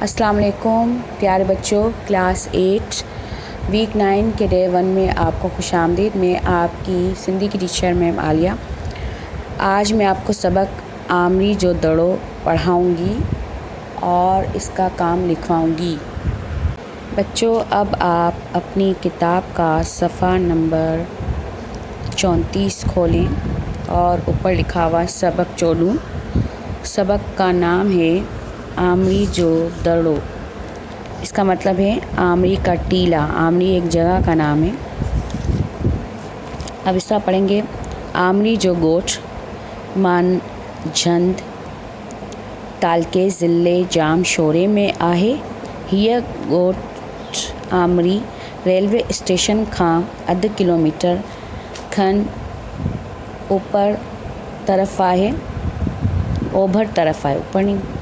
السلام علیکم پیارے بچوں، کلاس 8 ویک 9 کے ڈے 1 میں آپ کو خوش آمدید۔ میں آپ کی سندھی کی ٹیچر میم عالیہ۔ آج میں آپ کو سبق آمری جو دڑو پڑھاؤں گی اور اس کا کام لکھواؤں گی۔ بچوں، اب آپ اپنی کتاب کا صفحہ نمبر 34 کھولیں اور اوپر لکھا ہوا سبق چولوں۔ سبق کا نام ہے آمری جو دڑو۔ اس کا مطلب ہے آمری کا ٹیلا۔ آمری ایک جگہ کا نام ہے۔ اب اس طرح پڑھیں گے، آمری جو گوٹھ مان جھند تالکے ضلع جام شورے میں آہے۔ ہیہ گوٹھ آمری ریلوے اسٹیشن کھان ادھ کلومیٹر کھن اوپر طرف آہے۔ اوبھر طرف آہے، اوپر نہیں۔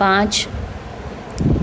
5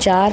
4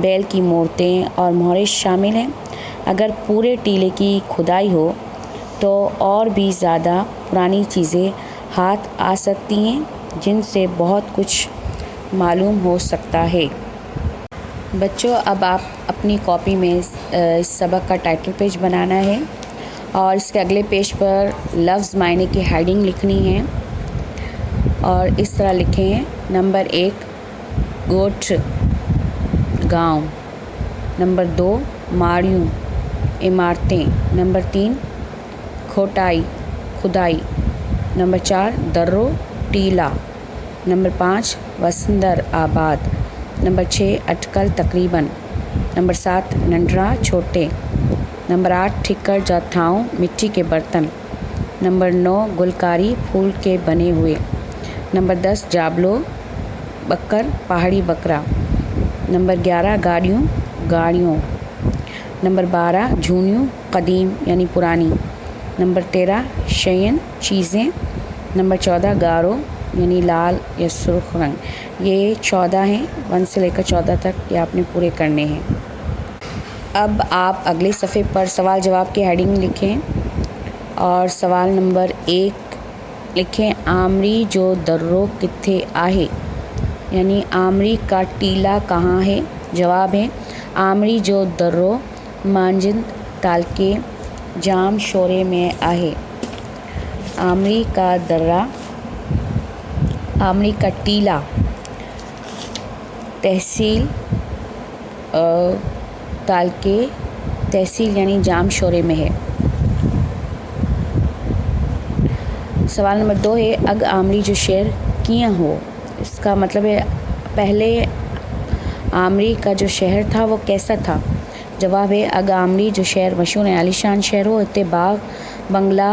بیل کی مورتیں اور مہرے شامل ہیں۔ اگر پورے ٹیلے کی کھدائی ہو تو اور بھی زیادہ پرانی چیزیں ہاتھ آ سکتی ہیں جن سے بہت کچھ معلوم ہو سکتا ہے۔ بچوں، اب آپ اپنی کاپی میں اس سبق کا ٹائٹل پیج بنانا ہے اور اس کے اگلے پیج پر لفظ معنی کی ہیڈنگ لکھنی ہے اور اس طرح لکھیں: نمبر 1 گوٹھ گاؤں، نمبر 2 ماڑیوں عمارتیں، نمبر 3 کھدائی، نمبر 4 درو ٹیلا، نمبر 5 وسندر آباد، نمبر 6 اٹکل تقریباً، نمبر 7 ننڈرا چھوٹے، نمبر 8 ٹھکر جا تھاؤں مٹی کے برتن، نمبر 9 گلکاری پھول کے بنے ہوئے، نمبر 10 جابلو بکر پہاڑی بکرا، نمبر 11 گاڑیوں، نمبر 12 جھونیوں قدیم یعنی پرانی، نمبر 13 شین چیزیں، نمبر 14 گارو یعنی لال یا سرخ رنگ۔ یہ 14 ہیں، 1 سے لے کر 14 تک یہ آپ نے پورے کرنے ہیں۔ اب آپ اگلے صفحے پر سوال جواب کی ہیڈنگ لکھیں اور سوال نمبر 1 لکھیں: آمری جو درو کتھے آہے، یعنی آمری کا ٹیلا کہاں ہے؟ جواب ہے: آمری جو درو مانجند تالکے جام شورے میں آہے۔ آمری کا درہ، آمری کا ٹیلا تحصیل تالکے، تحصیل یعنی جام شورے میں ہے۔ سوال نمبر 2 ہے: اگ آمری جو شہر کیاں ہو، اس کا مطلب ہے پہلے آمری کا جو شہر تھا وہ کیسا تھا؟ جواب ہے: اگ آمری جو شہر مشہور ہے عالیشان شہر ہو، اتنے باغ بنگلہ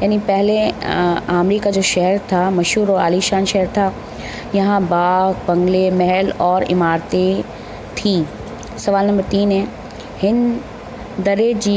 یعنی پہلے آمری کا جو شہر تھا مشہور اور عالیشان شہر تھا، یہاں باغ بنگلے محل اور عمارتیں تھیں۔ سوال نمبر 3 ہے: ہن درے جی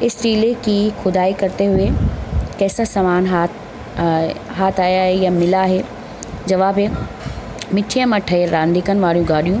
اس ٹیلے کی کھدائی کرتے ہوئے کیسا سامان ہاتھ آیا ہے یا ملا ہے؟ جواب ہے: مٹیاں ماں ٹھہر رانديگن واریوں گاڏيون،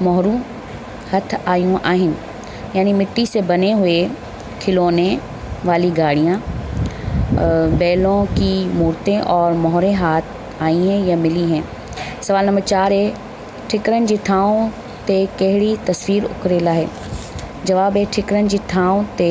مہروں ہتھ آیوں آہن، یعنی مٹی سے بنے ہوئے کھلونے والی گاڑیاں، بیلوں کی مورتیں اور مہریں ہاتھ آئی ہیں یا ملی ہیں۔ سوال نمبر 4 ہے: ٹھکرن جی تھاؤں تے کہڑی تصویر اکريل ہے؟ جواب ہے: ٹھکرن جی تھاؤں تے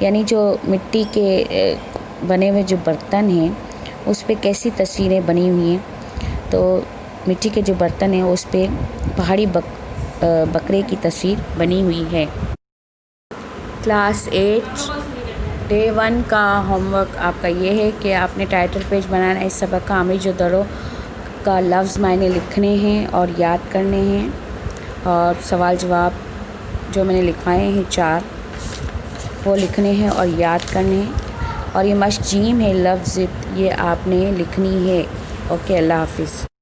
یعنی جو مٹی کے بنے ہوئے جو برتن ہیں اس پہ کیسی تصویریں بنی ہوئی ہیں؟ تو مٹی کے جو برتن ہیں اس پہ پہاڑی بکرے کی تصویر بنی ہوئی ہے۔ کلاس 8 ڈے 1 کا ہوم ورک آپ کا یہ ہے کہ آپ نے ٹائٹل پیج بنانا ہے اس سبق کا۔ آمری جو درو کا لفظ معنی لکھنے ہیں اور یاد کرنے ہیں، اور سوال جواب جو میں نے لکھوائے ہیں 4 وہ لکھنے ہیں اور یاد کرنے ہیں، اور یہ مشق جیم ہے لفظ یہ آپ نے لکھنی ہے۔ اوکے، اللہ حافظ۔